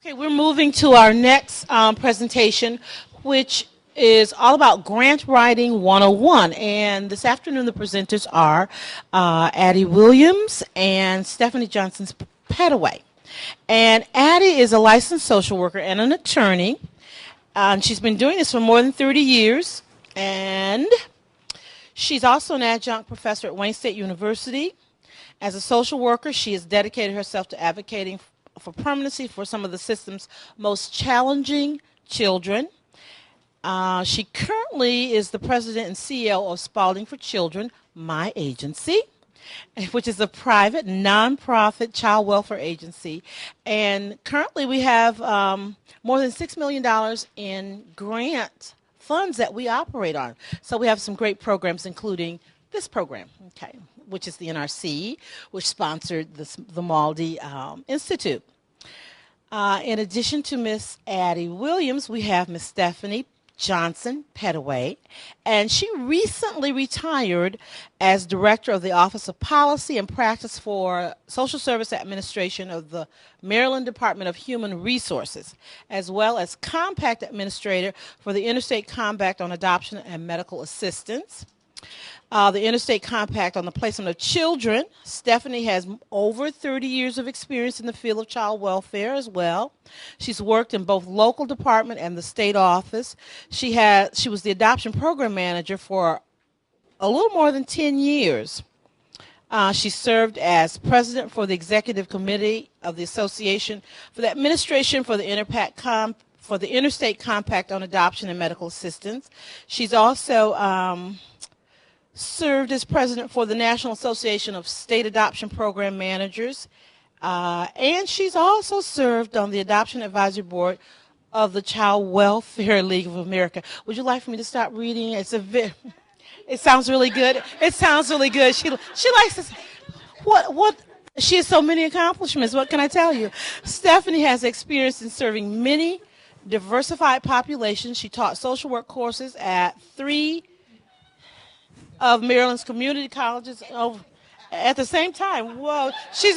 Okay, we're moving to our next presentation, which is all about Grant Writing 101. And this afternoon, the presenters are Addie Williams and Stephanie Johnson Petaway. And Addie is a licensed social worker and an attorney. She's been doing this for more than 30 years. And she's also an adjunct professor at Wayne State University. As a social worker, she has dedicated herself to advocating for permanency for some of the system's most challenging children. She currently is the president and CEO of Spalding for Children, my agency, which is a private, nonprofit child welfare agency. And currently we have more than $6 million in grant funds that we operate on. So we have some great programs, including this program, okay, which is the NRC, which sponsored the MALDI Institute. In addition to Miss Addie Williams, we have Miss Stephanie Johnson Petaway, and she recently retired as director of the Office of Policy and Practice for Social Service Administration of the Maryland Department of Human Resources, as well as Compact Administrator for the Interstate Compact on Adoption and Medical Assistance. The Interstate Compact on the Placement of Children. Stephanie has over 30 years of experience in the field of child welfare as well. She's worked in both local department and the state office. She was the adoption program manager for a little more than 10 years. She served as president for the executive committee of the Association for the Administration for the Interstate Compact on Adoption and Medical Assistance. She's also served as president for the National Association of State Adoption Program Managers, and she's also served on the Adoption Advisory Board of the Child Welfare League of America. Would you like for me to stop reading? It sounds really good. It sounds really good. She likes to. What? She has so many accomplishments. What can I tell you? Stephanie has experience in serving many diversified populations. She taught social work courses at 3 of Maryland's community colleges at the same time. Whoa, she's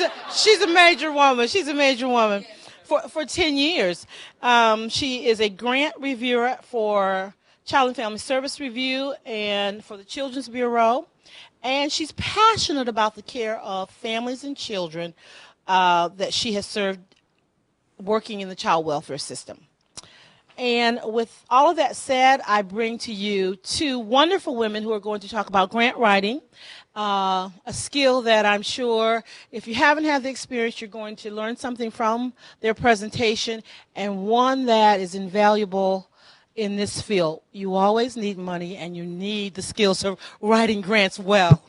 a major woman. She's a major woman for 10 years. She is a grant reviewer for Child and Family Service Review and for the Children's Bureau. And she's passionate about the care of families and children that she has served working in the child welfare system. And with all of that said, I bring to you two wonderful women who are going to talk about grant writing, a skill that I'm sure if you haven't had the experience, you're going to learn something from their presentation, and one that is invaluable in this field. You always need money, and you need the skills of writing grants well.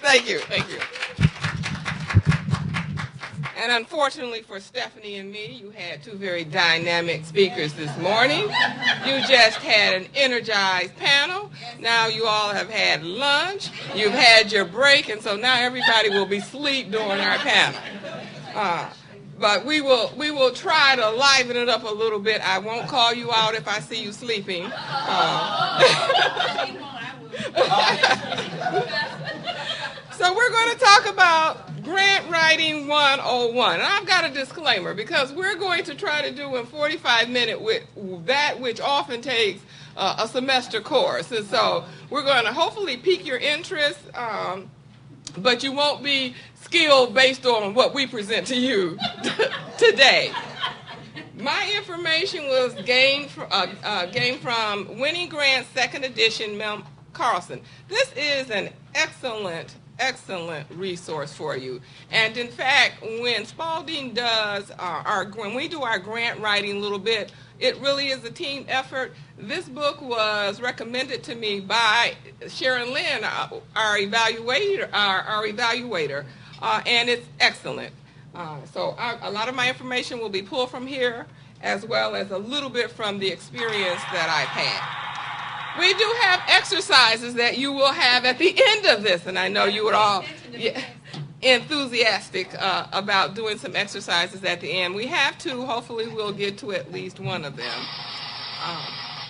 Thank you. Thank you. And unfortunately for Stephanie and me, you had two very dynamic speakers this morning. You just had an energized panel. Now you all have had lunch. You've had your break, and so now everybody will be asleep during our panel. But we will try to liven it up a little bit. I won't call you out if I see you sleeping. So we're going to talk about Grant Writing 101. And I've got a disclaimer because we're going to try to do in 45 minutes with that which often takes a semester course. And so we're going to hopefully pique your interest, but you won't be skilled based on what we present to you today. My information was gained from Winning Grant Second Edition, Mel Carlson. This is an excellent resource for you. And in fact, when Spalding does when we do our grant writing a little bit, it really is a team effort. This book was recommended to me by Sharon Lynn, our evaluator, and it's excellent. So a lot of my information will be pulled from here, as well as a little bit from the experience that I've had. We do have exercises that you will have at the end of this, and I know you would all enthusiastic about doing some exercises at the end. We have two. Hopefully we'll get to at least one of them.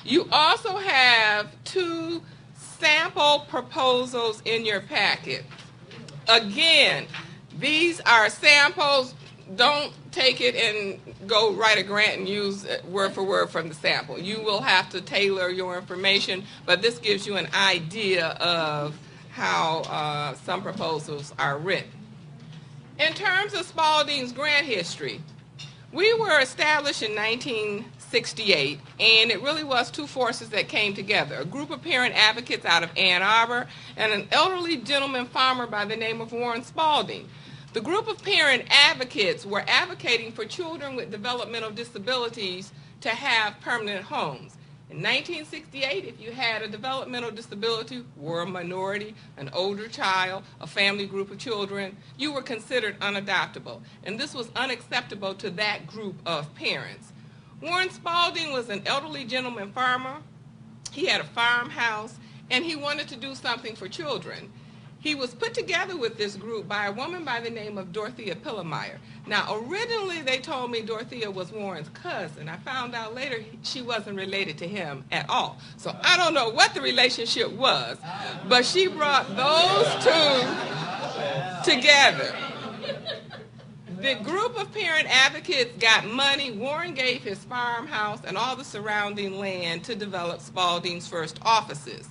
You also have 2 sample proposals in your packet. Again, these are samples. Don't take it and go write a grant and use it word for word from the sample. You will have to tailor your information, but this gives you an idea of how some proposals are written. In terms of Spalding's grant history, we were established in 1968, and it really was two forces that came together: a group of parent advocates out of Ann Arbor and an elderly gentleman farmer by the name of Warren Spalding. The group of parent advocates were advocating for children with developmental disabilities to have permanent homes. In 1968, if you had a developmental disability, were a minority, an older child, a family group of children, you were considered unadoptable. And this was unacceptable to that group of parents. Warren Spalding was an elderly gentleman farmer. He had a farmhouse, and he wanted to do something for children. He was put together with this group by a woman by the name of Dorothea Pillemeyer. Now, originally they told me Dorothea was Warren's cousin. I found out later she wasn't related to him at all. So I don't know what the relationship was, but she brought those two together. The group of parent advocates got money. Warren gave his farmhouse and all the surrounding land to develop Spalding's first offices.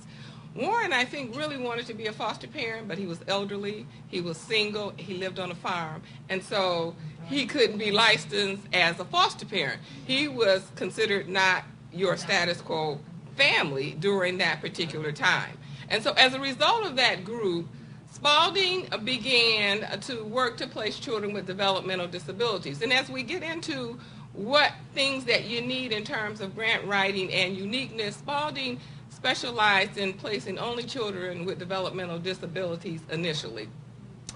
Warren, I think, really wanted to be a foster parent, but he was elderly, he was single, he lived on a farm, and so he couldn't be licensed as a foster parent. He was considered not your status quo family during that particular time. And so as a result of that group, Spalding began to work to place children with developmental disabilities. And as we get into what things that you need in terms of grant writing and uniqueness, Spalding specialized in placing only children with developmental disabilities initially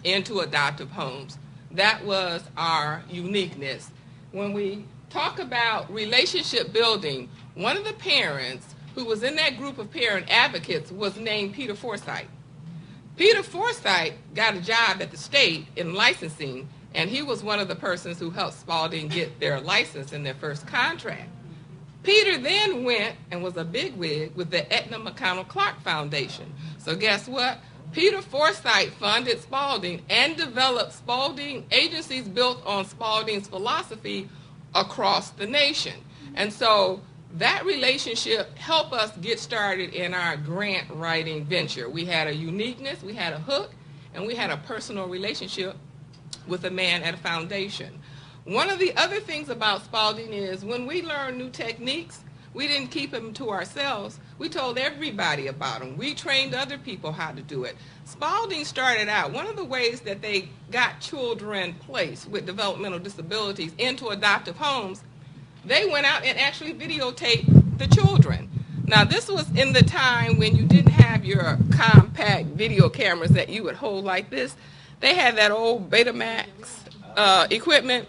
into adoptive homes. That was our uniqueness. When we talk about relationship building, one of the parents who was in that group of parent advocates was named Peter Forsythe. Peter Forsythe got a job at the state in licensing, and he was one of the persons who helped Spalding get their license in their first contract. Peter then went and was a bigwig with the Edna McConnell Clark Foundation. So guess what? Peter Forsythe funded Spalding and developed Spalding agencies built on Spalding's philosophy across the nation. And so that relationship helped us get started in our grant writing venture. We had a uniqueness, we had a hook, and we had a personal relationship with a man at a foundation. One of the other things about Spalding is when we learned new techniques, we didn't keep them to ourselves. We told everybody about them. We trained other people how to do it. Spalding started out, one of the ways that they got children placed with developmental disabilities into adoptive homes, they went out and actually videotaped the children. Now, this was in the time when you didn't have your compact video cameras that you would hold like this. They had that old Betamax equipment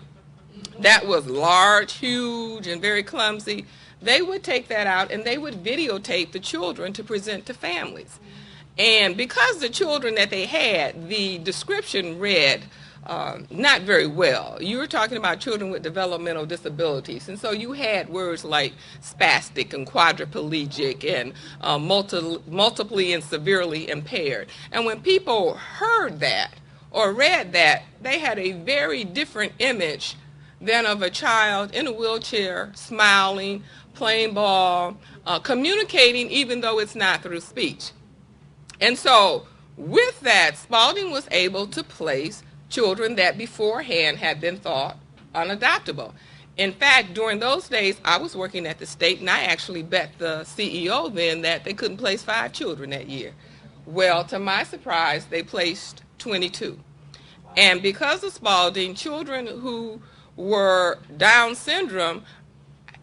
that was large, huge, and very clumsy. They would take that out and they would videotape the children to present to families. And because the children that they had, the description read not very well. You were talking about children with developmental disabilities, and so you had words like spastic and quadriplegic and multiply and severely impaired. And when people heard that or read that, they had a very different image than of a child in a wheelchair, smiling, playing ball, communicating even though it's not through speech. And so with that, Spalding was able to place children that beforehand had been thought unadoptable. In fact, during those days, I was working at the state, and I actually bet the CEO then that they couldn't place 5 children that year. Well, to my surprise, they placed 22. And because of Spalding, children who were Down syndrome,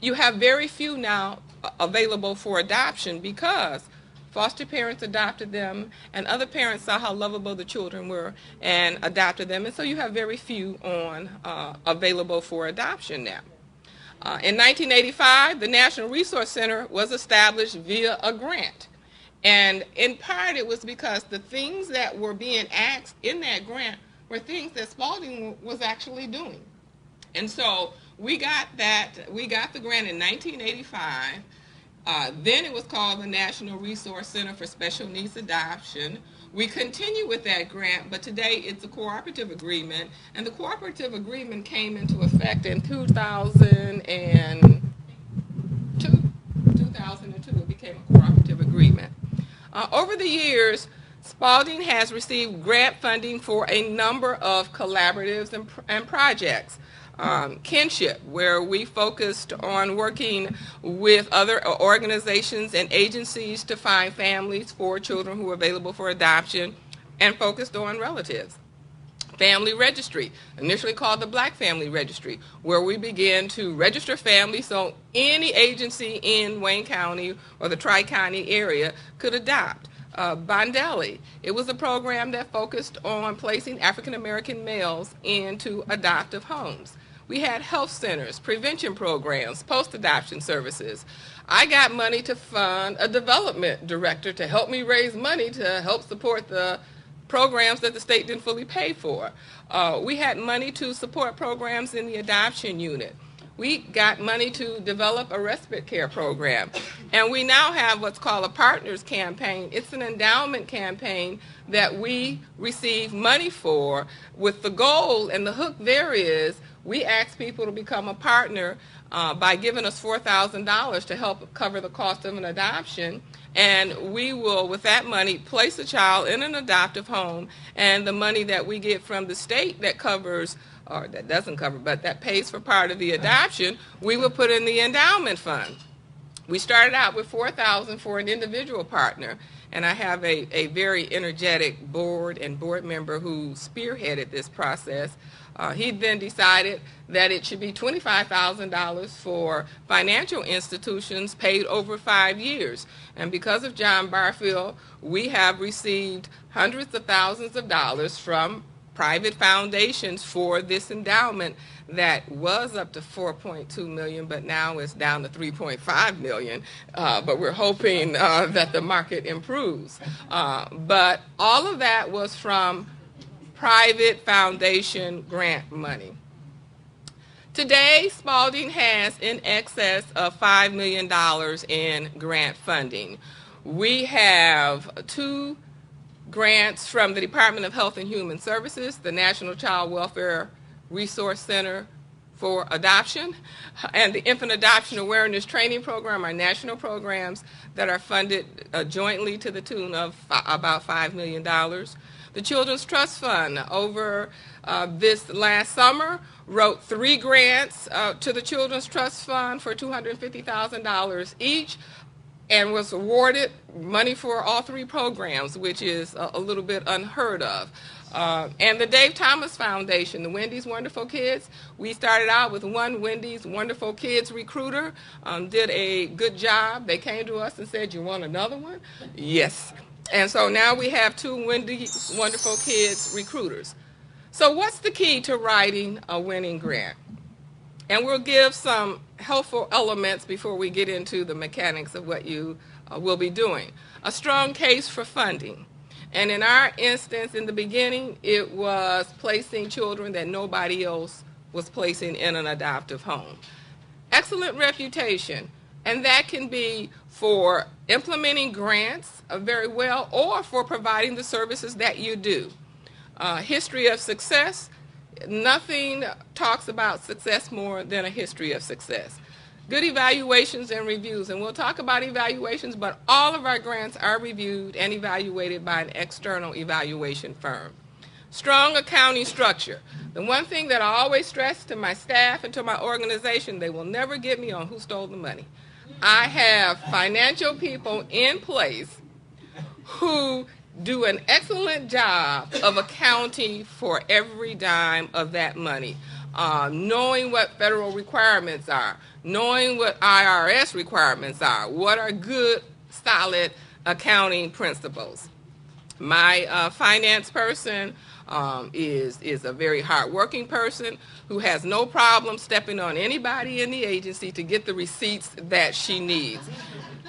you have very few now available for adoption because foster parents adopted them and other parents saw how lovable the children were and adopted them, and so you have very few on available for adoption now. In 1985, the National Resource Center was established via a grant, and in part it was because the things that were being asked in that grant were things that Spalding was actually doing. And so we got the grant in 1985. Then it was called the National Resource Center for Special Needs Adoption. We continue with that grant, but today it's a cooperative agreement, and the cooperative agreement came into effect in 2002. 2002, it became a cooperative agreement. Over the years, Spalding has received grant funding for a number of collaboratives and projects. Kinship, where we focused on working with other organizations and agencies to find families for children who are available for adoption and focused on relatives. Family Registry, initially called the Black Family Registry, where we began to register families so any agency in Wayne County or the Tri-County area could adopt. Bondelli, it was a program that focused on placing African American males into adoptive homes. We had health centers, prevention programs, post-adoption services. I got money to fund a development director to help me raise money to help support the programs that the state didn't fully pay for. We had money to support programs in the adoption unit. We got money to develop a respite care program. And we now have what's called a partners campaign. It's an endowment campaign that we receive money for, with the goal, and the hook there is, we ask people to become a partner by giving us $4,000 to help cover the cost of an adoption. And we will, with that money, place a child in an adoptive home, and the money that we get from the state that covers, or that doesn't cover, but that pays for part of the adoption, we will put in the endowment fund. We started out with $4,000 for an individual partner, and I have a very energetic board and board member who spearheaded this process. He then decided that it should be $25,000 for financial institutions paid over 5 years. And because of John Barfield, we have received hundreds of thousands of dollars from private foundations for this endowment that was up to $4.2 million, but now it's down to $3.5 million. But we're hoping that the market improves. But all of that was from private foundation grant money. Today, Spalding has in excess of $5 million in grant funding. We have 2 grants from the Department of Health and Human Services, the National Child Welfare Resource Center for Adoption, and the Infant Adoption Awareness Training Program, our national programs that are funded jointly to the tune of about $5 million. The Children's Trust Fund, over this last summer, wrote 3 grants to the Children's Trust Fund for $250,000 each, and was awarded money for all 3 programs, which is a little bit unheard of. And the Dave Thomas Foundation, the Wendy's Wonderful Kids, we started out with one Wendy's Wonderful Kids recruiter, did a good job. They came to us and said, "You want another one?" Yes. And so now we have 2 Wendy's Wonderful Kids recruiters. So what's the key to writing a winning grant? And we'll give some helpful elements before we get into the mechanics of what you will be doing. A strong case for funding. And in our instance, in the beginning, it was placing children that nobody else was placing in an adoptive home. Excellent reputation. And that can be for implementing grants very well, or for providing the services that you do. History of success. Nothing talks about success more than a history of success. Good evaluations and reviews, and we'll talk about evaluations, but all of our grants are reviewed and evaluated by an external evaluation firm. Strong accounting structure. The one thing that I always stress to my staff and to my organization, they will never get me on who stole the money. I have financial people in place who do an excellent job of accounting for every dime of that money, knowing what federal requirements are, knowing what IRS requirements are, what are good, solid accounting principles. My finance person is a very hardworking person who has no problem stepping on anybody in the agency to get the receipts that she needs.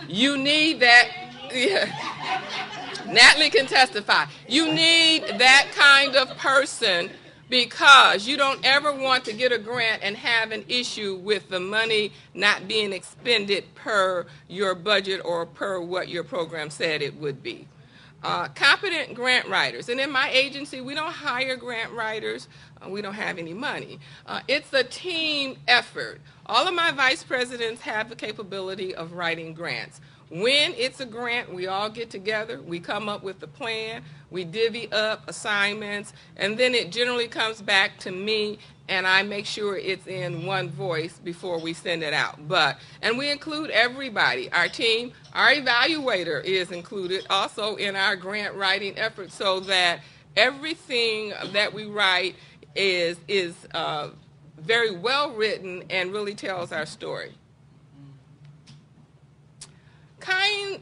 You need that. Yeah. Natalie can testify. You need that kind of person, because you don't ever want to get a grant and have an issue with the money not being expended per your budget or per what your program said it would be. Competent grant writers. And in my agency, we don't hire grant writers. We don't have any money. It's a team effort. All of my vice presidents have the capability of writing grants. When it's a grant, we all get together, we come up with the plan, we divvy up assignments, and then it generally comes back to me, and I make sure it's in one voice before we send it out. And we include everybody. Our team, our evaluator is included also in our grant writing effort, so that everything that we write is very well written and really tells our story.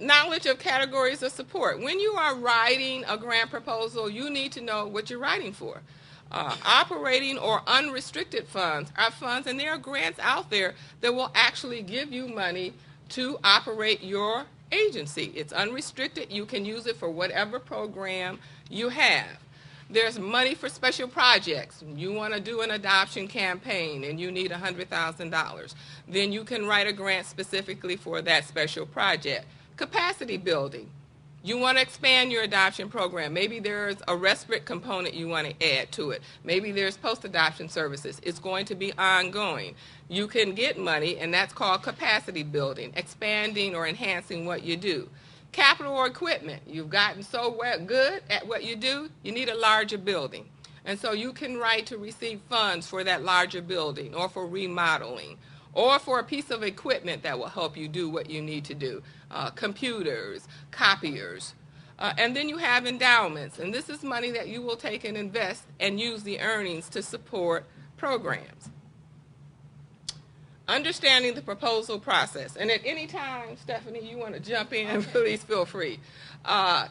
Knowledge of categories of support. When you are writing a grant proposal, you need to know what you're writing for. Operating or unrestricted funds are funds, and there are grants out there that will actually give you money to operate your agency. It's unrestricted. You can use it for whatever program you have. There's money for special projects. You want to do an adoption campaign and you need $100,000. Then you can write a grant specifically for that special project. Capacity building. You want to expand your adoption program. Maybe there's a respite component you want to add to it. Maybe there's post-adoption services. It's going to be ongoing. You can get money, and that's called capacity building, expanding or enhancing what you do. Capital or equipment. You've gotten so good at what you do, you need a larger building. And so you can write to receive funds for that larger building or for remodeling or for a piece of equipment that will help you do what you need to do. Computers, copiers. And then you have endowments. And this is money that you will take and invest and use the earnings to support programs. Understanding the proposal process. And at any time, Stephanie, you want to jump in, please feel free.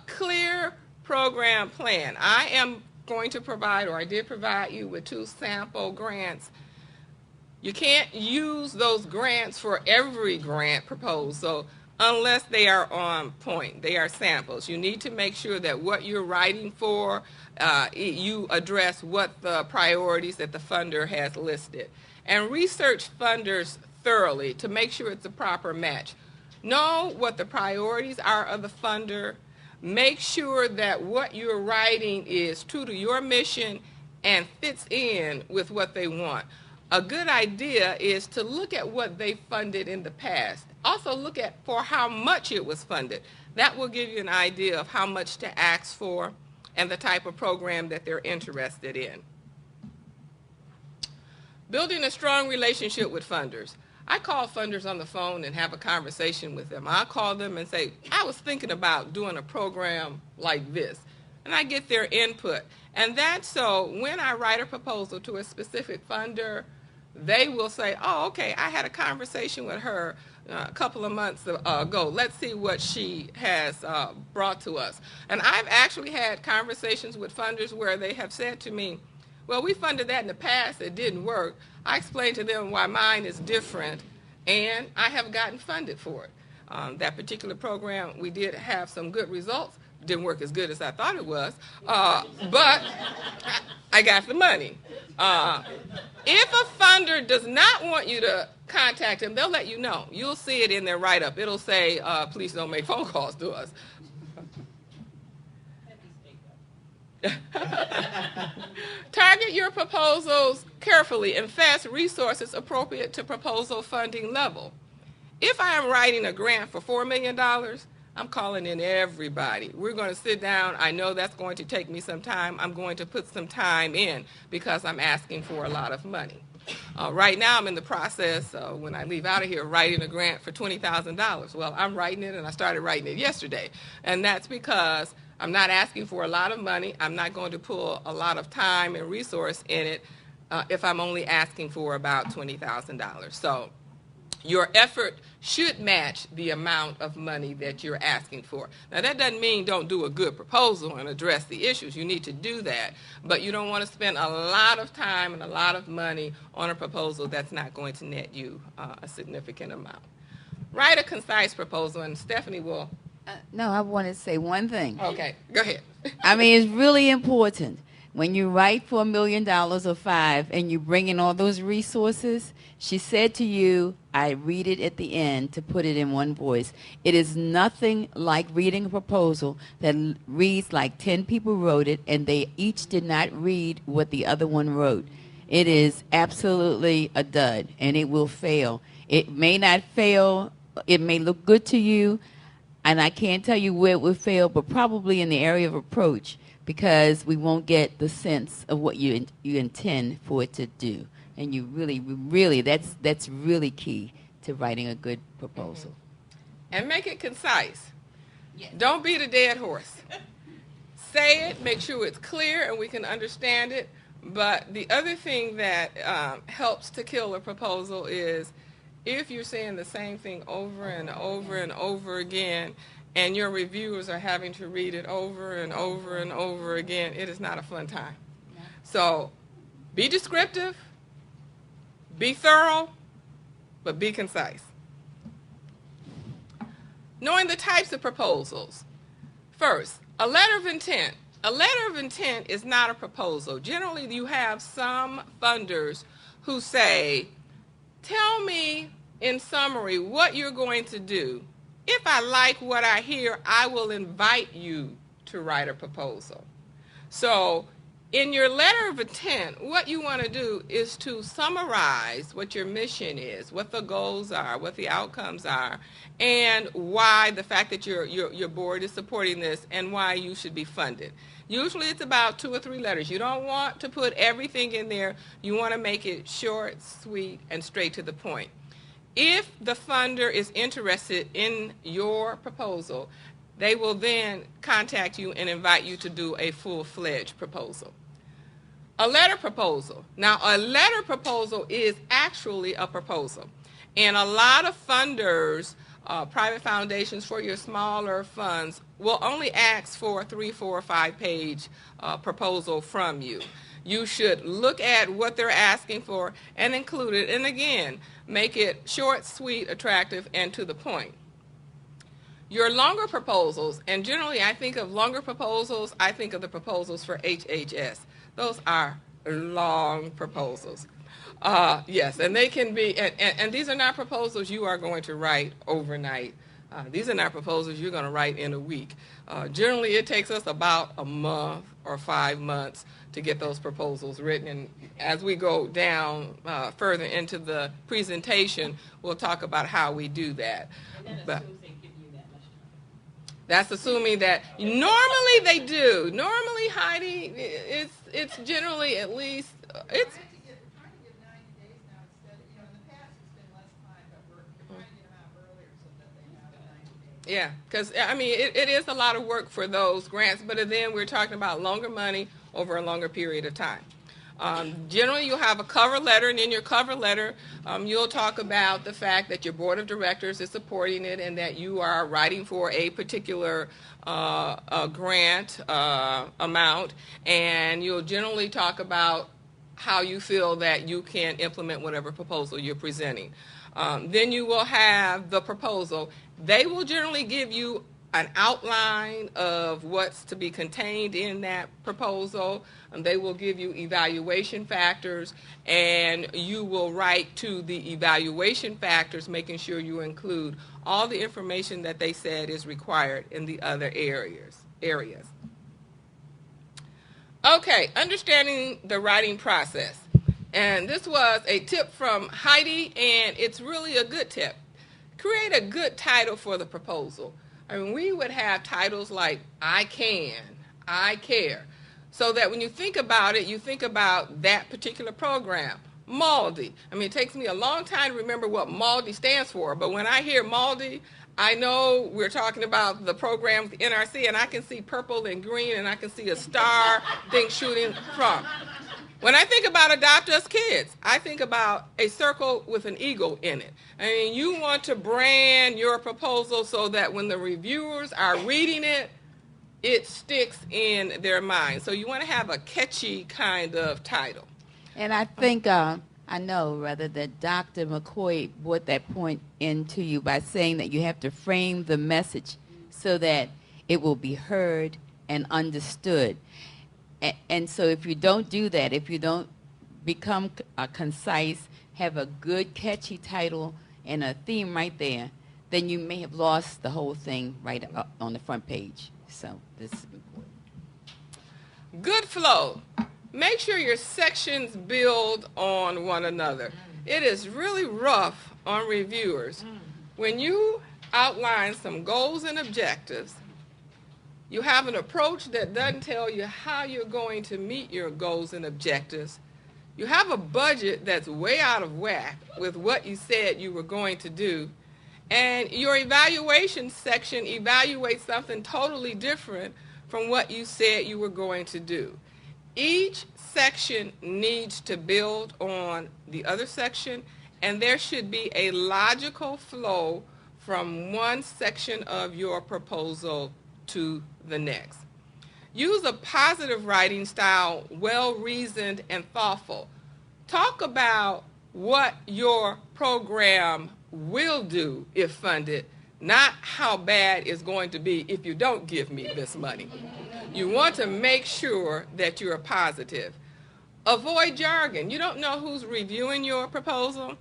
Clear program plan. I am going to provide, or I did provide you with 2 sample grants. You can't use those grants for every grant proposal unless they are on point. They are samples. You need to make sure that what you're writing for, you address what the priorities that the funder has listed. And research funders thoroughly to make sure it's a proper match. Know what the priorities are of the funder. Make sure that what you're writing is true to your mission and fits in with what they want. A good idea is to look at what they funded in the past. Also look at for how much it was funded. That will give you an idea of how much to ask for and the type of program that they're interested in. Building a strong relationship with funders. I call funders on the phone and have a conversation with them. I call them and say, I was thinking about doing a program like this. And I get their input. And that's so when I write a proposal to a specific funder, they will say, oh, okay, I had a conversation with her a couple of months ago. Let's see what she has brought to us. And I've actually had conversations with funders where they have said to me, well, we funded that in the past, it didn't work. I explained to them why mine is different, and I have gotten funded for it. That particular program, we did have some good results. Didn't work as good as I thought it was, but I got the money. If a funder does not want you to contact them, they'll let you know. You'll see it in their write-up. It'll say, please don't make phone calls to us. Target your proposals carefully. Invest resources appropriate to proposal funding level. If I am writing a grant for $4 million, I'm calling in everybody. We're going to sit down. I know that's going to take me some time. I'm going to put some time in because I'm asking for a lot of money. Right now, I'm in the process, when I leave out of here, writing a grant for $20,000. Well, I'm writing it, and I started writing it yesterday. And that's because I'm not asking for a lot of money. I'm not going to pull a lot of time and resource in it if I'm only asking for about $20,000. So your effort should match the amount of money that you're asking for. Now, that doesn't mean don't do a good proposal and address the issues. You need to do that. But you don't want to spend a lot of time and a lot of money on a proposal that's not going to net you a significant amount. Write a concise proposal, and Stephanie will... No, I want to say one thing. Okay, go ahead. I mean, it's really important. when you write for $1 million or five and you bring in all those resources, she said to you, I read it at the end to put it in one voice. It is nothing like reading a proposal that reads like 10 people wrote it and they each did not read what the other one wrote. It is absolutely a dud, and it will fail. It may not fail. It may look good to you, and I can't tell you where it will fail, but probably in the area of approach, because we won't get the sense of what you intend for it to do. And you really, that's really key to writing a good proposal. And make it concise. Yes. Don't beat a dead horse. Say it, make sure it's clear and we can understand it. But the other thing that helps to kill a proposal is if you're saying the same thing over and over and over again, and your reviewers are having to read it over and over and over again, it is not a fun time. Yeah. So be descriptive, be thorough, but be concise. Knowing the types of proposals. First, a letter of intent. A letter of intent is not a proposal. Generally, you have some funders who say, tell me in summary what you're going to do. If I like what I hear, I will invite you to write a proposal. So in your letter of intent, what you want to do is to summarize what your mission is, what the goals are, what the outcomes are, and why the fact that your board is supporting this and why you should be funded. Usually it's about 2 or 3 letters. You don't want to put everything in there. You want to make it short, sweet, and straight to the point. If the funder is interested in your proposal, they will then contact you and invite you to do a full-fledged proposal. A letter proposal. Now, a letter proposal is actually a proposal. And a lot of funders, private foundations for your smaller funds, will only ask for a 3, 4, or 5-page proposal from you. You should look at what they're asking for and include it. And again, make it short, sweet, attractive, and to the point. Your longer proposals, and generally I think of longer proposals, I think of the proposals for HHS. Those are long proposals. Yes, and they can be, and these are not proposals you are going to write overnight. These are not proposals you're going to write in a week. Generally, it takes us about a month or 5 months to get those proposals written. And as we go down further into the presentation, we'll talk about how we do that. But that's assuming that normally they do. Normally, Heidi, it's generally at least it's. Yeah, because, I mean, it is a lot of work for those grants, but then we're talking about longer money over a longer period of time. Generally, you'll have a cover letter, and in your cover letter, you'll talk about the fact that your board of directors is supporting it and that you are writing for a particular grant amount, and you'll generally talk about how you feel that you can implement whatever proposal you're presenting. Then you will have the proposal. They will generally give you an outline of what's to be contained in that proposal, and they will give you evaluation factors, and you will write to the evaluation factors, making sure you include all the information that they said is required in the other areas. Okay, understanding the writing process. And this was a tip from Heidi, and it's really a good tip. Create a good title for the proposal. I mean, we would have titles like I Can, I Care, so that when you think about it, you think about that particular program. MALDI. I mean, it takes me a long time to remember what MALDI stands for, but when I hear MALDI, I know we're talking about the program, the NRC, and I can see purple and green, and I can see a star thing shooting from. When I think about Adopt Us Kids, I think about a circle with an eagle in it. I mean, you want to brand your proposal so that when the reviewers are reading it, it sticks in their mind. So you want to have a catchy kind of title. And I think, I know, rather, that Dr. McCoy brought that point into you by saying that you have to frame the message so that it will be heard and understood. And so if you don't do that, if you don't become concise, have a good catchy title and a theme right there, then you may have lost the whole thing right up on the front page. So this is important. Good flow. Make sure your sections build on one another. It is really rough on reviewers. When you outline some goals and objectives, you have an approach that doesn't tell you how you're going to meet your goals and objectives. You have a budget that's way out of whack with what you said you were going to do. And your evaluation section evaluates something totally different from what you said you were going to do. Each section needs to build on the other section, and there should be a logical flow from one section of your proposal to the next. Use a positive writing style, well-reasoned and thoughtful. Talk about what your program will do if funded, not how bad it's going to be if you don't give me this money. You want to make sure that you're positive. Avoid jargon. You don't know who's reviewing your proposal,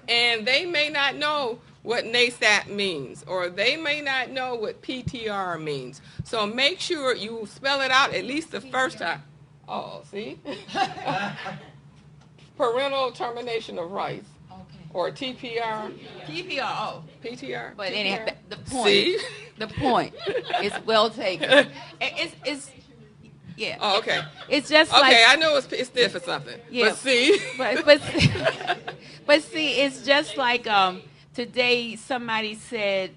and they may not know what NASAP means, or they may not know what PTR means. So make sure you spell it out at least the first time. Oh, see? Parental termination of rights. Or TPR. PPR, oh. PTR. But TPR. anyhow, the point. See? The point is well taken. It's yeah. Oh, okay. It's just okay, like. I know it's stiff or something. Yeah. But see. But see, it's just like today somebody said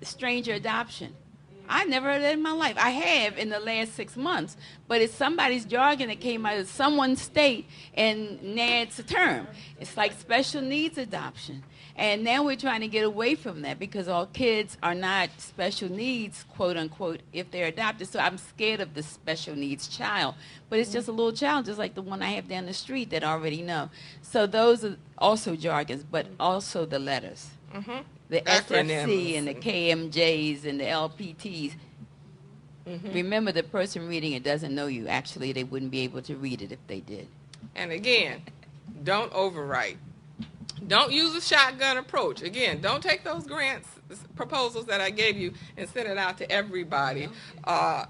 stranger adoption. I never heard that in my life. I have in the last 6 months, but it's somebody's jargon that came out of someone's state, and now it's a term. It's like special needs adoption. And now we're trying to get away from that because all kids are not special needs, quote unquote, if they're adopted. So I'm scared of the special needs child. But it's just a little child, just like the one I have down the street that I already know. So those are also jargons, but also the letters. Mm-hmm. The Acronyms. SFC and the KMJs and the LPTs. Mm-hmm. Remember, the person reading it doesn't know you. Actually, they wouldn't be able to read it if they did. And again, don't overwrite. Don't use a shotgun approach. Again, don't take those grants proposals that I gave you and send it out to everybody.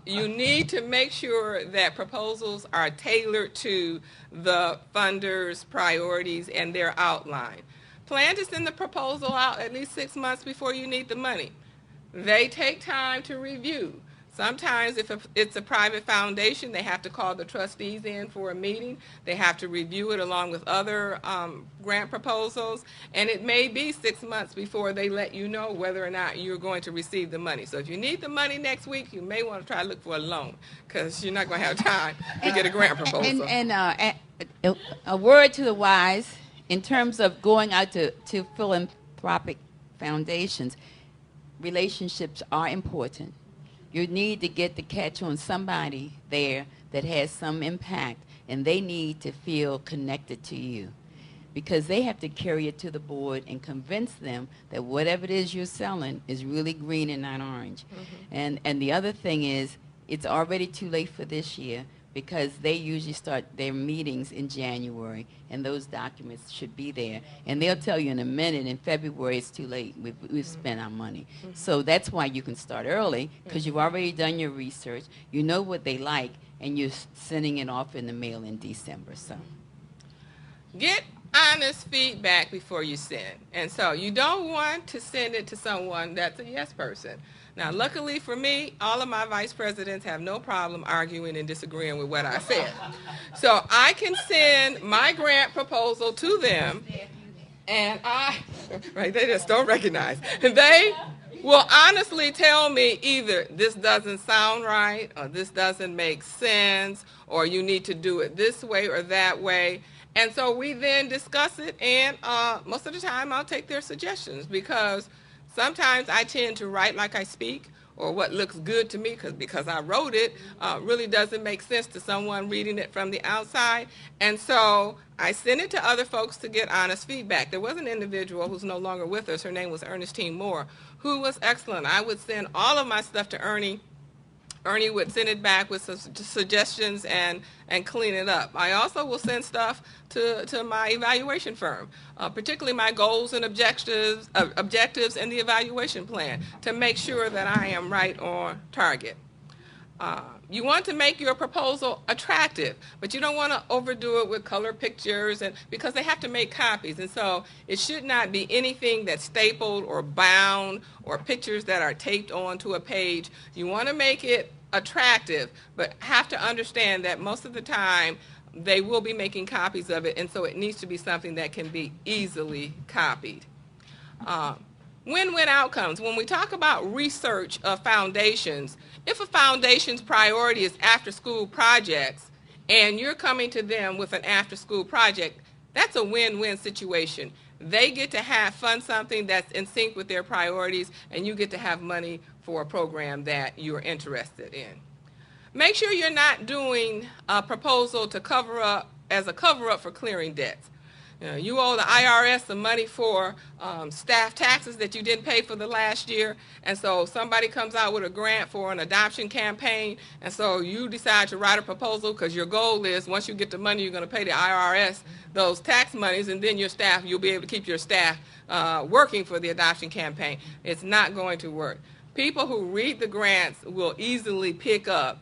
You need to make sure that proposals are tailored to the funders' priorities and their outline. Plan to send the proposal out at least 6 months before you need the money. They take time to review. Sometimes if it's a private foundation, they have to call the trustees in for a meeting. They have to review it along with other grant proposals. And it may be 6 months before they let you know whether or not you're going to receive the money. So if you need the money next week, you may want to try to look for a loan because you're not going to have time to get a grant proposal. And a word to the wise in terms of going out to philanthropic foundations, relationships are important. You need to get the catch on somebody there that has some impact, and they need to feel connected to you because they have to carry it to the board and convince them that whatever it is you're selling is really green and not orange. Mm-hmm. And the other thing is, it's already too late for this year because they usually start their meetings in January, and those documents should be there. And they'll tell you in a minute, in February, it's too late. We've spent our money. Mm-hmm. So that's why you can start early, because you've already done your research. You know what they like, and you're sending it off in the mail in December. So get honest feedback before you send. And so you don't want to send it to someone that's a yes person. Now, luckily for me, all of my vice presidents have no problem arguing and disagreeing with what I said. So I can send my grant proposal to them, and they just don't recognize. And they will honestly tell me either this doesn't sound right, or this doesn't make sense, or you need to do it this way or that way. And so we then discuss it, and most of the time I'll take their suggestions because sometimes I tend to write like I speak, or what looks good to me because I wrote it really doesn't make sense to someone reading it from the outside. And so I send it to other folks to get honest feedback. There was an individual who's no longer with us. Her name was Ernestine Moore, who was excellent. I would send all of my stuff to Ernie Ernie would send it back with some suggestions and clean it up. I also will send stuff to my evaluation firm, particularly my goals and objectives and the evaluation plan to make sure that I am right on target. You want to make your proposal attractive, but you don't want to overdo it with color pictures, and because they have to make copies, and so it should not be anything that's stapled or bound or pictures that are taped onto a page. You want to make it attractive, but have to understand that most of the time they will be making copies of it, and so it needs to be something that can be easily copied. Win-win outcomes. When we talk about research of foundations, if a foundation's priority is after-school projects and you're coming to them with an after-school project, that's a win-win situation. They get to fund something that's in sync with their priorities, and you get to have money for a program that you're interested in. Make sure you're not doing a proposal to cover up for clearing debts. You owe the IRS some money for staff taxes that you didn't pay for the last year, and so somebody comes out with a grant for an adoption campaign, and so you decide to write a proposal because your goal is once you get the money, you're going to pay the IRS those tax monies, and then you'll be able to keep your staff working for the adoption campaign. It's not going to work. People who read the grants will easily pick up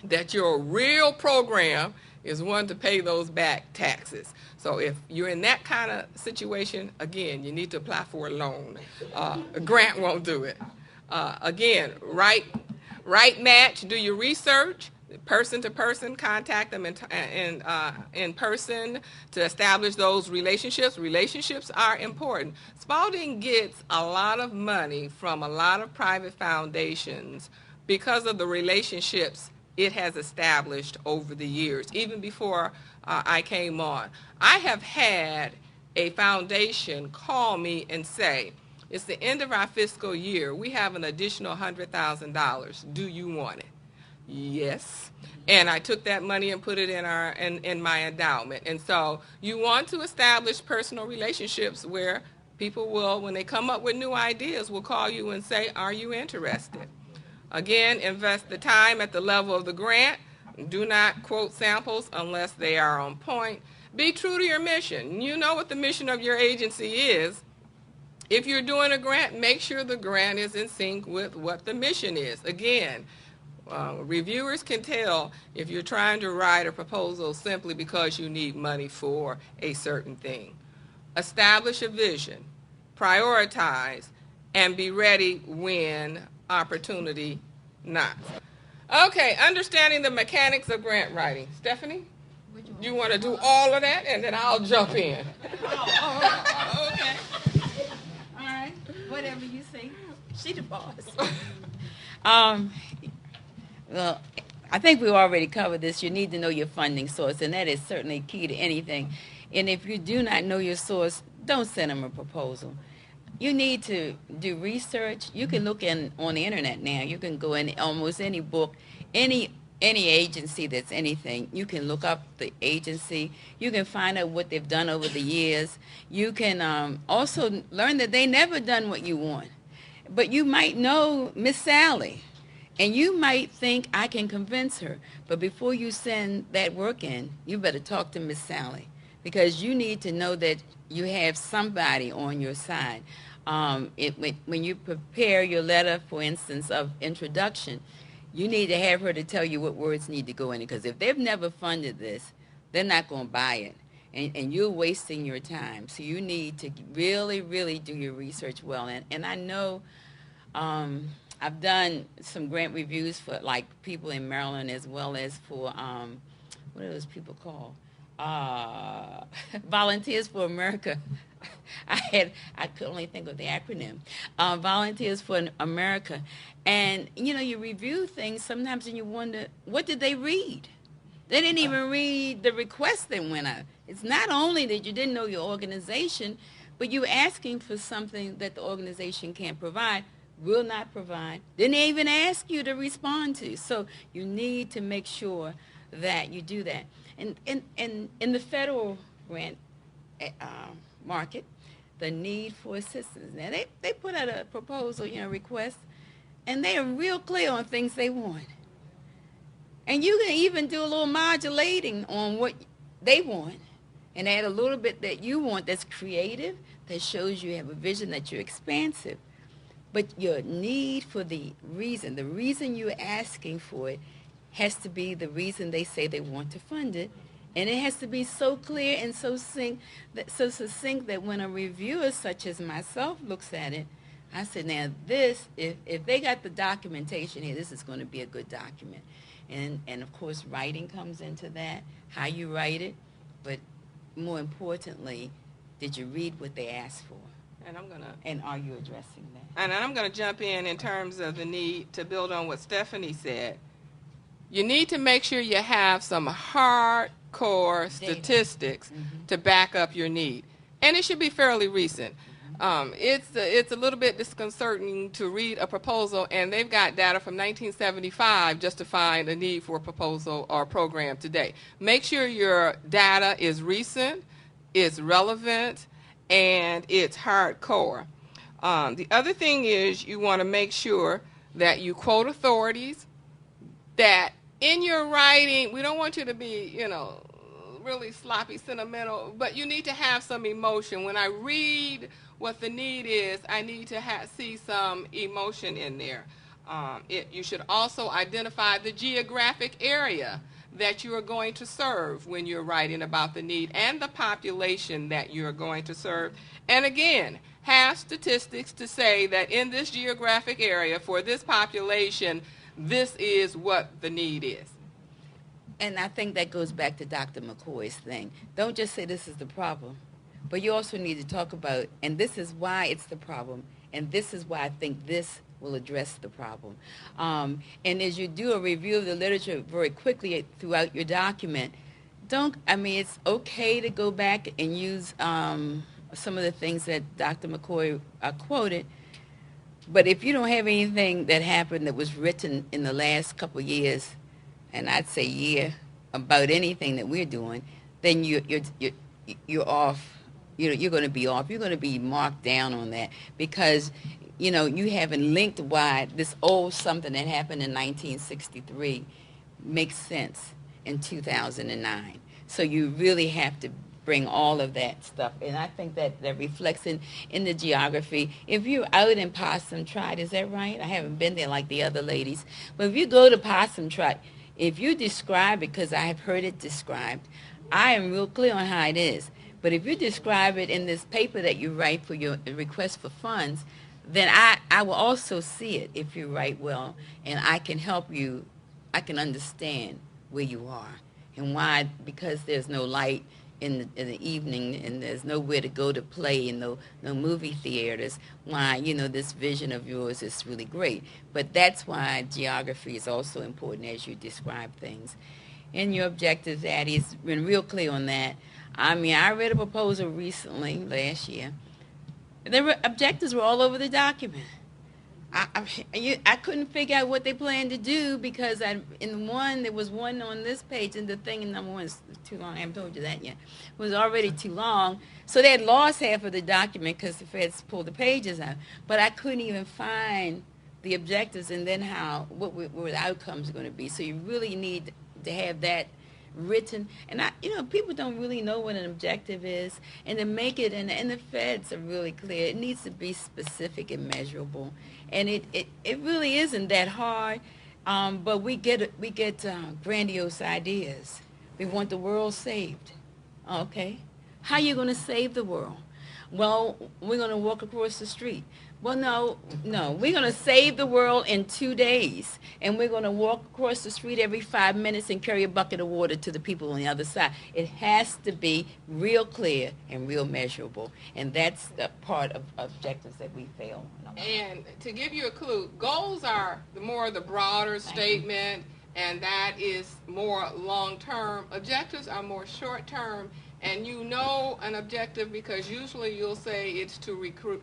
that your real program is one to pay those back taxes. So if you're in that kind of situation, again, you need to apply for a loan. A grant won't do it. Again, right match, do your research, person to person, contact them in person to establish those relationships. Relationships are important. Spalding gets a lot of money from a lot of private foundations because of the relationships it has established over the years, even before I came on. I have had a foundation call me and say, it's the end of our fiscal year. We have an additional $100,000. Do you want it? Yes. And I took that money and put it in my endowment. And so you want to establish personal relationships where people will, when they come up with new ideas, will call you and say, are you interested? Again, invest the time at the level of the grant. Do not quote samples unless they are on point. Be true to your mission. You know what the mission of your agency is. If you're doing a grant, make sure the grant is in sync with what the mission is. Again, reviewers can tell if you're trying to write a proposal simply because you need money for a certain thing. Establish a vision, prioritize, and be ready when opportunity knocks. Okay, understanding the mechanics of grant writing. Stephanie, you want to do all of that, and then I'll jump in. Okay. All right. Whatever you say. She the boss. Well, I think we've already covered this. You need to know your funding source, and that is certainly key to anything. And if you do not know your source, don't send them a proposal. You need to do research. You can look on the internet now. You can go in almost any book, any agency that's anything. You can look up the agency. You can find out what they've done over the years. You can also learn that they never done what you want. But you might know Miss Sally, and you might think, I can convince her. But before you send that work in, you better talk to Miss Sally, because you need to know that you have somebody on your side. When you prepare your letter, for instance, of introduction, you need to have her to tell you what words need to go in it, because if they've never funded this, they're not going to buy it, and you're wasting your time. So you need to really, really do your research well. And I know I've done some grant reviews for like people in Maryland, as well as for, what are those people called? Volunteers for America. I could only think of the acronym. Volunteers for America. And, you review things sometimes and you wonder, what did they read? They didn't even read the request that went out. It's not only that you didn't know your organization, but you're asking for something that the organization can't provide, will not provide, didn't even ask you to respond to. So you need to make sure that you do that. And in the federal grant market, the need for assistance. Now, they put out a proposal, request, and they are real clear on things they want. And you can even do a little modulating on what they want and add a little bit that you want that's creative, that shows you have a vision, that you're expansive. But your need for the reason you're asking for it has to be the reason they say they want to fund it. And it has to be so clear and so succinct that when a reviewer such as myself looks at it, I said, now this, if they got the documentation here, this is going to be a good document. And of course, writing comes into that, how you write it. But more importantly, did you read what they asked for? And are you addressing that? And I'm going to jump in terms of the need to build on what Stephanie said. You need to make sure you have some hardcore statistics to back up your need. And it should be fairly recent. It's a little bit disconcerting to read a proposal, and they've got data from 1975 just to find a need for a proposal or program today. Make sure your data is recent, it's relevant, and it's hardcore. The other thing is you want to make sure that you quote authorities, that in your writing, we don't want you to be, really sloppy, sentimental, but you need to have some emotion. When I read what the need is, I need to see some emotion in there. You should also identify the geographic area that you are going to serve when you're writing about the need and the population that you're going to serve. And again, have statistics to say that in this geographic area for this population, this is what the need is. And I think that goes back to Dr. McCoy's thing. Don't just say this is the problem, but you also need to talk about, and this is why it's the problem, and this is why I think this will address the problem. And as you do a review of the literature very quickly throughout your document, it's okay to go back and use some of the things that Dr. McCoy quoted, but if you don't have anything that happened that was written in the last couple of years, and I'd say year, about anything that we're doing, then you're off. You're going to be off. You're going to be marked down on that because, you haven't linked why this old something that happened in 1963 makes sense in 2009. So you really have to bring all of that stuff. And I think that reflects in the geography. If you're out in Possum Trot, is that right? I haven't been there like the other ladies. But if you go to Possum Trot, if you describe it, because I have heard it described, I am real clear on how it is. But if you describe it in this paper that you write for your request for funds, then I will also see it if you write well, and I can help you. I can understand where you are and why, because there's no light in the evening and there's nowhere to go to play and no movie theaters, why, this vision of yours is really great. But that's why geography is also important as you describe things. And your objectives, Addie's been real clear on that. I read a proposal recently, last year. Objectives were all over the document. I couldn't figure out what they planned to do because there was one on this page, and the thing in number one is too long. I haven't told you that yet. It was already too long. So they had lost half of the document because the feds pulled the pages out. But I couldn't even find the objectives and then what the outcomes are going to be. So you really need to have that written. And people don't really know what an objective is. And to make it, and the feds are really clear, it needs to be specific and measurable. And it really isn't that hard, but we get grandiose ideas. We want the world saved. Okay, how are you going to save the world? Well, we're going to walk across the street. Well, no, we're going to save the world in 2 days, and we're going to walk across the street every 5 minutes and carry a bucket of water to the people on the other side. It has to be real clear and real measurable, and that's the part of objectives that we fail on. And to give you a clue, goals are the broader statement, and that is more long-term. Objectives are more short-term, and an objective because usually you'll say it's to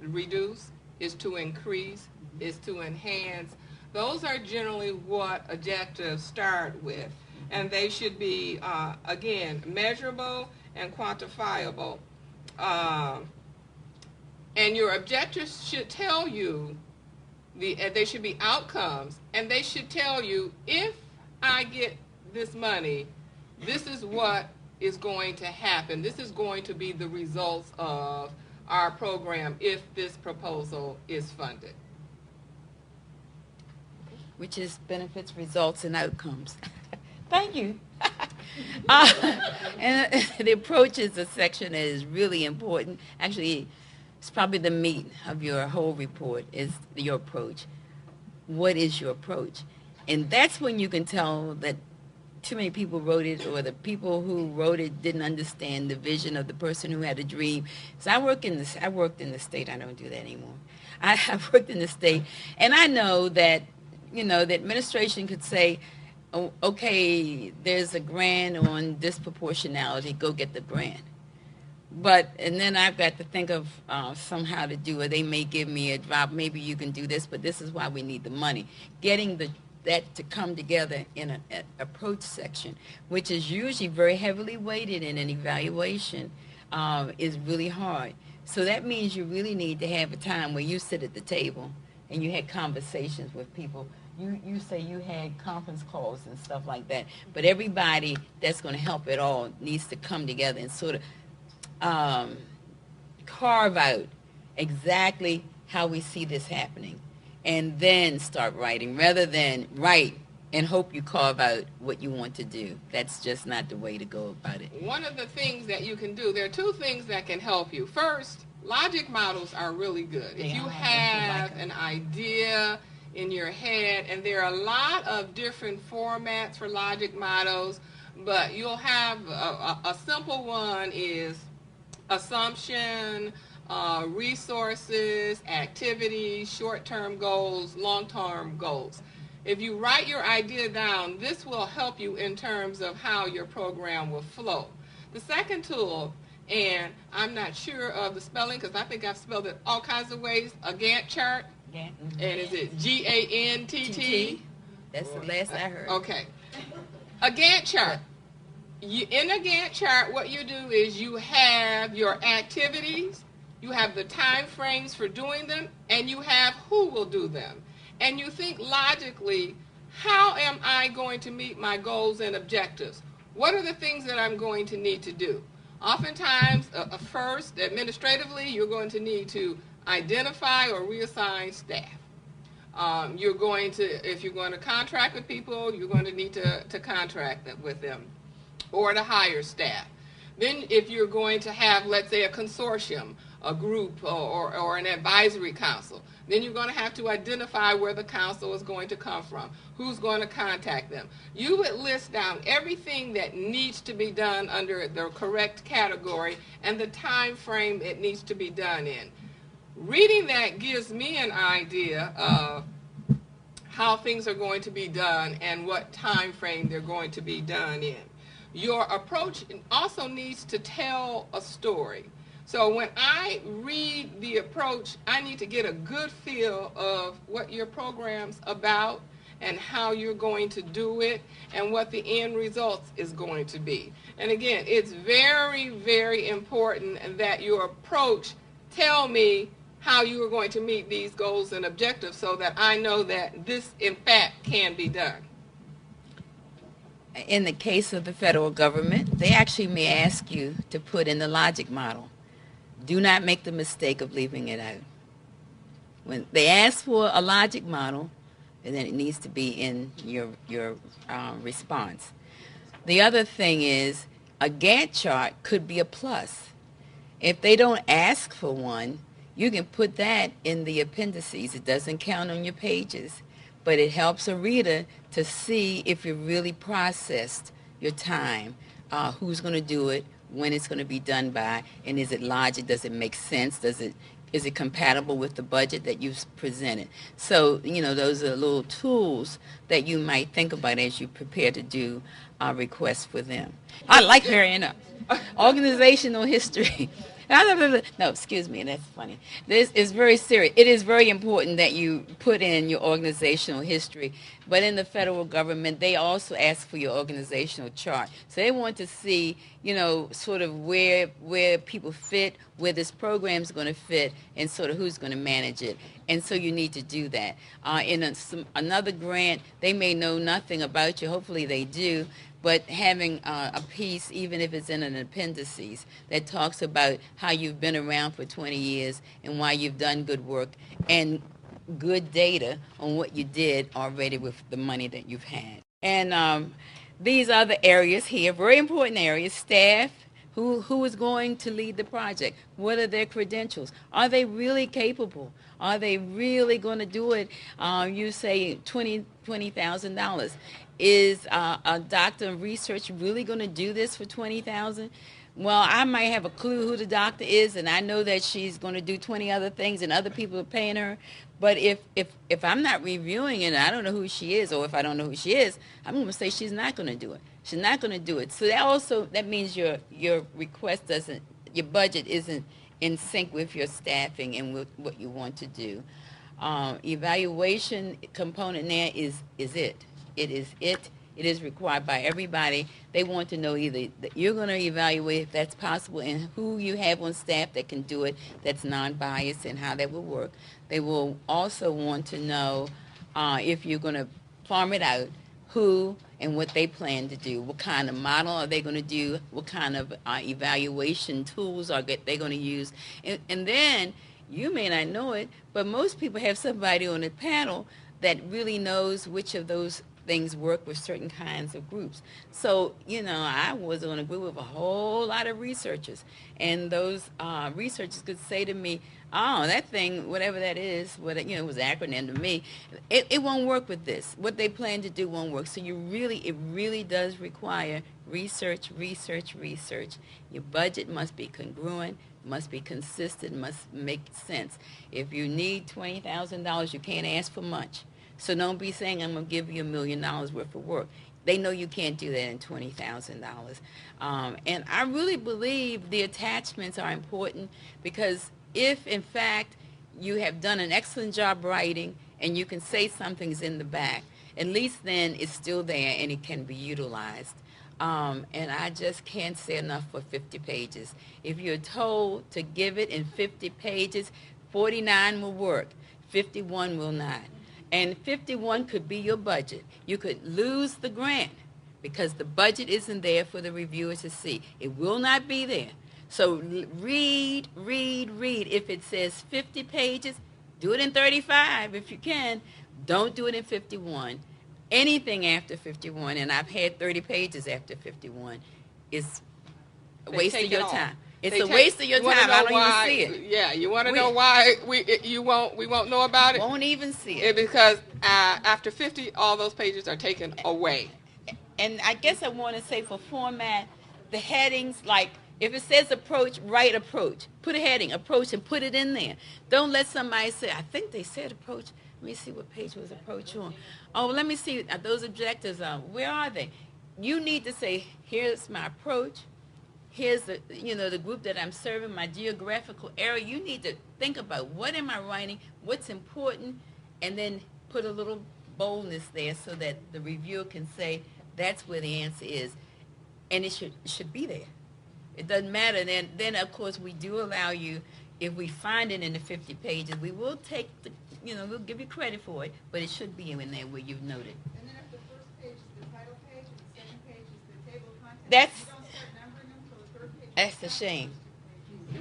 reduce, is to increase, is to enhance. Those are generally what objectives start with. And they should be, again, measurable and quantifiable. And your objectives should tell you, they should be outcomes, and they should tell you, if I get this money, this is what is going to happen. This is going to be the results of our program if this proposal is funded. Which is benefits, results, and outcomes. Thank you. And the approach is a section that is really important. Actually, it's probably the meat of your whole report is your approach. What is your approach? And that's when you can tell that too many people wrote it, or the people who wrote it didn't understand the vision of the person who had a dream. So I worked in the state. I don't do that anymore. I worked in the state, and I know that, you know, the administration could say, oh, okay, there's a grant on disproportionality, go get the grant. And then I've got to think of somehow to do it. They may give me a drop, maybe you can do this, but this is why we need the money. Getting that to come together in an approach section, which is usually very heavily weighted in an evaluation, is really hard. So that means you really need to have a time where you sit at the table and you had conversations with people. You say you had conference calls and stuff like that, but everybody that's going to help it all needs to come together and sort of carve out exactly how we see this happening, and then start writing rather than write and hope you carve out what you want to do. That's just not the way to go about it. One of the things that you can do, there are two things that can help you. First, logic models are really good. If you have an idea in your head, and there are a lot of different formats for logic models, but you'll have a simple one is assumption, resources, activities, short-term goals, long-term goals. If you write your idea down, this will help you in terms of how your program will flow. The second tool, and I'm not sure of the spelling because I think I've spelled it all kinds of ways, a Gantt chart. Gantt. And is it G-A-N-T-T? That's the last I heard. Okay. A Gantt chart. In a Gantt chart, what you do is you have your activities, you have the time frames for doing them, and you have who will do them. And you think logically, how am I going to meet my goals and objectives? What are the things that I'm going to need to do? Oftentimes, first, administratively, you're going to need to identify or reassign staff. You're going to, if you're going to contract with people, you're going to need to contract with them or to hire staff. Then if you're going to have, let's say, a consortium, a group, or an advisory council, then you're going to have to identify where the council is going to come from, who's going to contact them. You would list down everything that needs to be done under the correct category and the time frame it needs to be done in. Reading that gives me an idea of how things are going to be done and what time frame they're going to be done in. Your approach also needs to tell a story. So when I read the approach, I need to get a good feel of what your program's about and how you're going to do it and what the end results is going to be. And again, it's very, very important that your approach tell me how you are going to meet these goals and objectives so that I know that this, in fact, can be done. In the case of the federal government, they actually may ask you to put in the logic model. Do not make the mistake of leaving it out. When they ask for a logic model, then it needs to be in your response. The other thing is a Gantt chart could be a plus. If they don't ask for one, you can put that in the appendices. It doesn't count on your pages, but it helps a reader to see if you really processed your time, who's going to do it, when it's going to be done by, and is it logic? Does it make sense? Is it compatible with the budget that you've presented? So, you know, those are little tools that you might think about as you prepare to do requests for them. I like hurrying up. Organizational history. No, excuse me, that's funny. This is very serious. It is very important that you put in your organizational history, but in the federal government, they also ask for your organizational chart. So they want to see, you know, sort of where people fit, where this program is going to fit and sort of who's going to manage it. And so you need to do that. Another grant, they may know nothing about you. Hopefully they do. But having a piece, even if it's in an appendices, that talks about how you've been around for 20 years and why you've done good work and good data on what you did already with the money that you've had. And these other areas here, very important areas, staff, who is going to lead the project? What are their credentials? Are they really capable? Are they really going to do it? You say $20,000. Is a doctor of research really going to do this for $20,000? Well, I might have a clue who the doctor is, and I know that she's going to do 20 other things, and other people are paying her. But if I'm not reviewing it, and I don't know who she is, or if I don't know who she is, I'm going to say she's not going to do it. She's not going to do it. So that means your request doesn't, your budget isn't in sync with your staffing and with what you want to do. Evaluation component there is it. It is it. It is required by everybody. They want to know either that you're going to evaluate if that's possible and who you have on staff that can do it, that's non-biased, and how that will work. They will also want to know if you're going to farm it out, who and what they plan to do. What kind of model are they going to do? What kind of evaluation tools are they going to use? And then, you may not know it, but most people have somebody on the panel that really knows which of those things work with certain kinds of groups. So, I was on a group of a whole lot of researchers, and those researchers could say to me, oh, that thing, whatever that is, it was an acronym to me, it won't work with this. What they plan to do won't work. So it really does require research. Your budget must be congruent, must be consistent, must make sense. If you need $20,000, you can't ask for much. So don't be saying, I'm going to give you $1 million worth of work. They know you can't do that in $20,000. And I really believe the attachments are important, because if, in fact, you have done an excellent job writing and you can say something's in the back, at least then it's still there and it can be utilized. And I just can't say enough for 50 pages. If you're told to give it in 50 pages, 49 will work, 51 will not. And 51 could be your budget. You could lose the grant because the budget isn't there for the reviewer to see. It will not be there. So read. If it says 50 pages, do it in 35 if you can. Don't do it in 51. Anything after 51, and I've had 30 pages after 51, is a waste of your time. It's a waste of your time. I don't even see it. Yeah, you want to know why we won't know about it? Won't even see it. Because after 50, all those pages are taken away. And I guess I want to say for format, the headings, like if it says approach, write approach. Put a heading, approach, and put it in there. Don't let somebody say, I think they said approach. Let me see what page was approach on. Oh, let me see. Those objectives, where are they? You need to say, here's my approach. Here's the group that I'm serving, my geographical area. You need to think about what am I writing, what's important, and then put a little boldness there so that the reviewer can say that's where the answer is, and it should be there. It doesn't matter. Then of course we do allow you, if we find it in the 50 pages, we will take we'll give you credit for it, but it should be in there where you've noted. And then if the first page is the title page and the second page is the table of contents, That's a shame.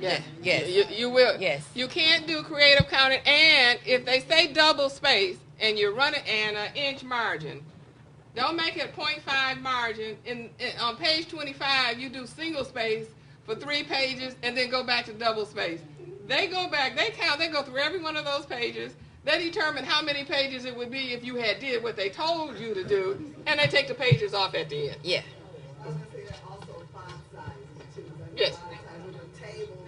Yeah. Yes. You will. Yes. You can't do creative counting, and if they say double space and you run it in an inch margin, don't make it 0.5 margin. On page 25, you do single space for 3 pages and then go back to double space. They go back, they count, they go through every one of those pages. They determine how many pages it would be if you had did what they told you to do, and they take the pages off at the end. Yeah. I was going to say that also font size too. Yes. Font size with the table.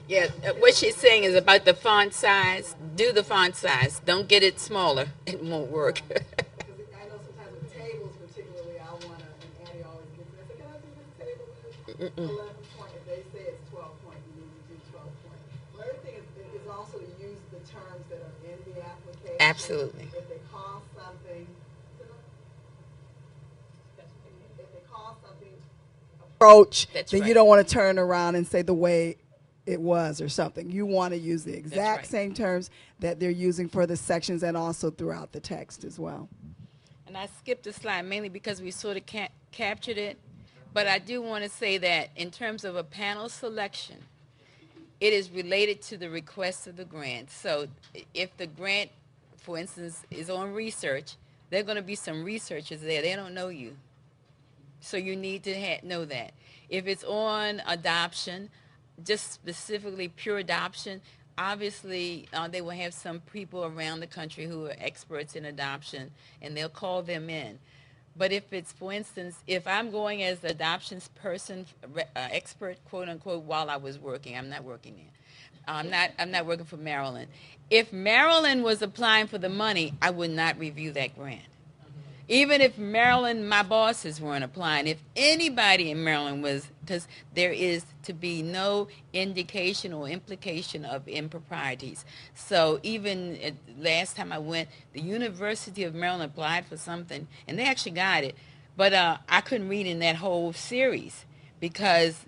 Yeah, what she's saying is about the font size. Do the font size. Don't get it smaller. It won't work. Because I know sometimes with tables particularly, I want to, and Annie always gets it. I say, can I do this table with 11 point? If they say it's 12 point, you need to do 12 point. Well, everything is also to use the terms that are in the application. Absolutely. If they cost something, approach, That's then right. you don't want to turn around and say the way it was or something. You want to use the exact right. same terms that they're using for the sections and also throughout the text as well. And I skipped a slide mainly because we sort of captured it. But I do want to say that in terms of a panel selection, it is related to the request of the grant. So if the grant, for instance, is on research, there are going to be some researchers there. They don't know you. So you need to know that. If it's on adoption, just specifically pure adoption, obviously they will have some people around the country who are experts in adoption, and they'll call them in. But if it's, for instance, if I'm going as the adoptions person, expert, quote unquote, while I was working, I'm not working there. I'm not working for Maryland. If Maryland was applying for the money, I would not review that grant. Even if Maryland, my bosses weren't applying, if anybody in Maryland was, because there is to be no indication or implication of improprieties. So even last time I went, the University of Maryland applied for something, and they actually got it, but I couldn't read in that whole series because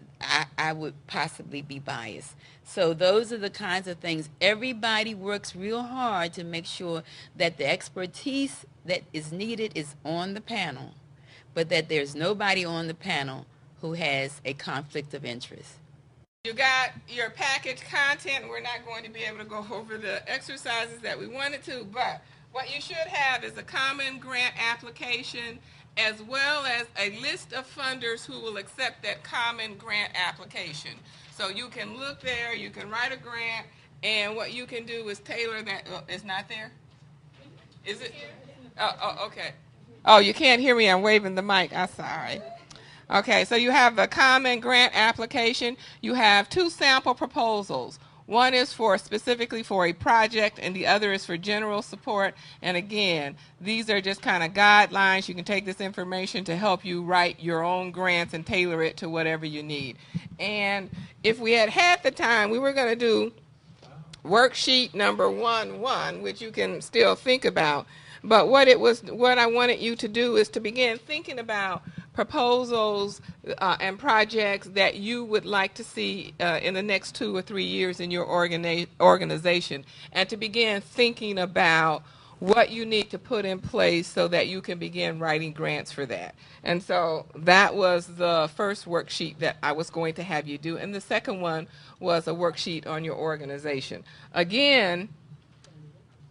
I would possibly be biased. So those are the kinds of things. Everybody works real hard to make sure that the expertise that is needed is on the panel, but that there's nobody on the panel who has a conflict of interest. You got your package content. We're not going to be able to go over the exercises that we wanted to, but what you should have is a common grant application as well as a list of funders who will accept that common grant application. So you can look there, you can write a grant, and what you can do is tailor that. It's not there? Is it? Oh, okay. Oh, you can't hear me. I'm waving the mic. I'm sorry. Okay, so you have the common grant application. You have two sample proposals. One is for specifically for a project, and the other is for general support. And again, these are just kind of guidelines. You can take this information to help you write your own grants and tailor it to whatever you need. And if we had the time, we were going to do worksheet number 1.1, which you can still think about. But what I wanted you to do is to begin thinking about proposals and projects that you would like to see in the next 2 or 3 years in your organization, and to begin thinking about what you need to put in place so that you can begin writing grants for that. And so that was the first worksheet that I was going to have you do. And the second one was a worksheet on your organization. Again,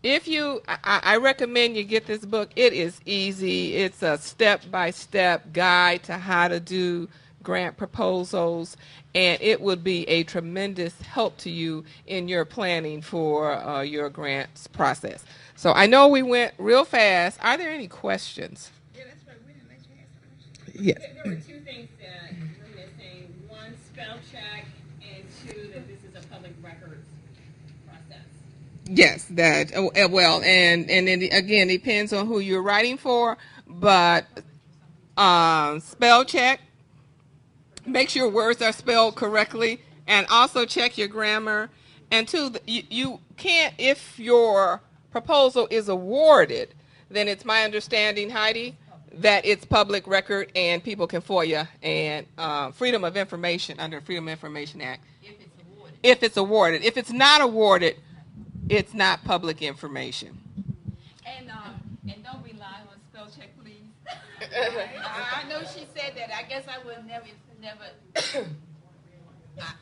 I recommend you get this book. It is easy. It's a step-by-step guide to how to do grant proposals, and it would be a tremendous help to you in your planning for your grants process. So I know we went real fast. Are there any questions? Yeah, that's right. We didn't let you ask questions. Yes. There were two things that were missing. One, spell check, and two, that this is a public records process. Yes, that well, and it again depends on who you're writing for, but spell check, make sure words are spelled correctly, and also check your grammar. And two, you can't, if your proposal is awarded, then it's my understanding, Heidi, that it's public record and people can FOIA and Freedom of Information under Freedom of Information Act. If it's awarded. If it's not awarded, it's not public information. And don't rely on spell check, please. I know she said that. I guess I would never.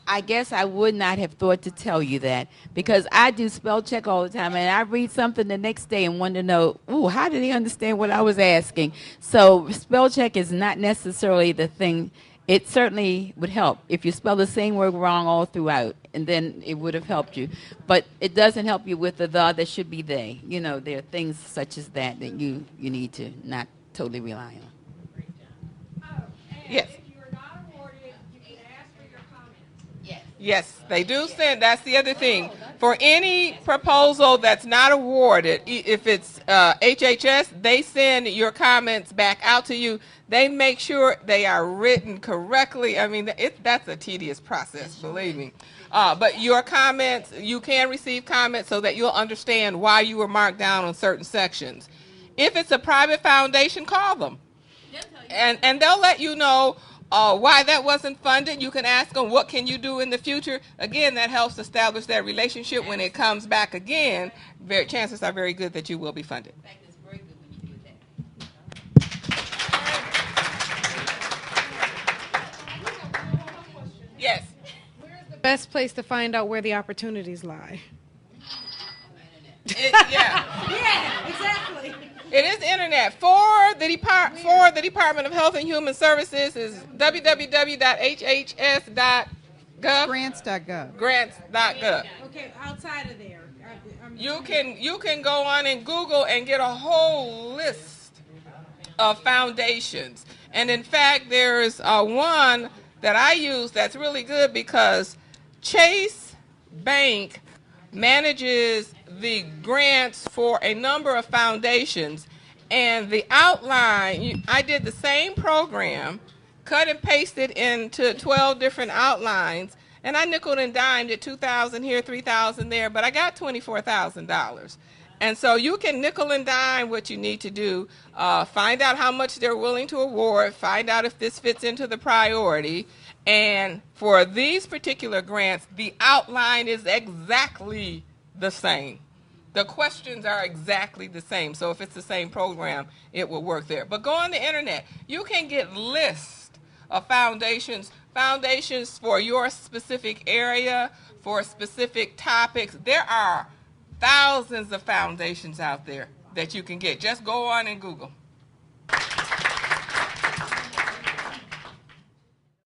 I guess I would not have thought to tell you that, because I do spell check all the time, and I read something the next day and want to know, ooh, how did he understand what I was asking? So spell check is not necessarily the thing. It certainly would help if you spell the same word wrong all throughout, and then it would have helped you. But it doesn't help you with the that should be they. You know, there are things such as that you need to not totally rely on. Yes. If you're not awarded, you can ask for your comments. Yes, they do send. That's the other thing. For any proposal that's not awarded, if it's HHS, they send your comments back out to you. They make sure they are written correctly. I mean, that's a tedious process, believe me. But your comments, you can receive comments so that you'll understand why you were marked down on certain sections. If it's a private foundation, call them. And they'll let you know why that wasn't funded. You can ask them, what can you do in the future? Again, that helps establish that relationship. When it comes back again, chances are very good that you will be funded. In fact, it's very good when you do that. Yes. Best place to find out where the opportunities lie. Yeah. Yeah, exactly. It is internet. For the Department of Health and Human Services is www.hhs.gov. Grants.gov. Grants.gov. Okay, outside of there. You can go on and Google and get a whole list of foundations. And in fact, there's one that I use that's really good because Chase Bank manages the grants for a number of foundations, and the outline, I did the same program, cut and pasted into 12 different outlines, and I nickel and dimed at $2,000 here, $3,000 there, but I got $24,000. And so you can nickel and dime what you need to do, find out how much they're willing to award, find out if this fits into the priority. And for these particular grants, the outline is exactly the same. The questions are exactly the same. So if it's the same program, it will work there. But go on the internet. You can get lists of foundations for your specific area, for specific topics. There are thousands of foundations out there that you can get. Just go on and Google.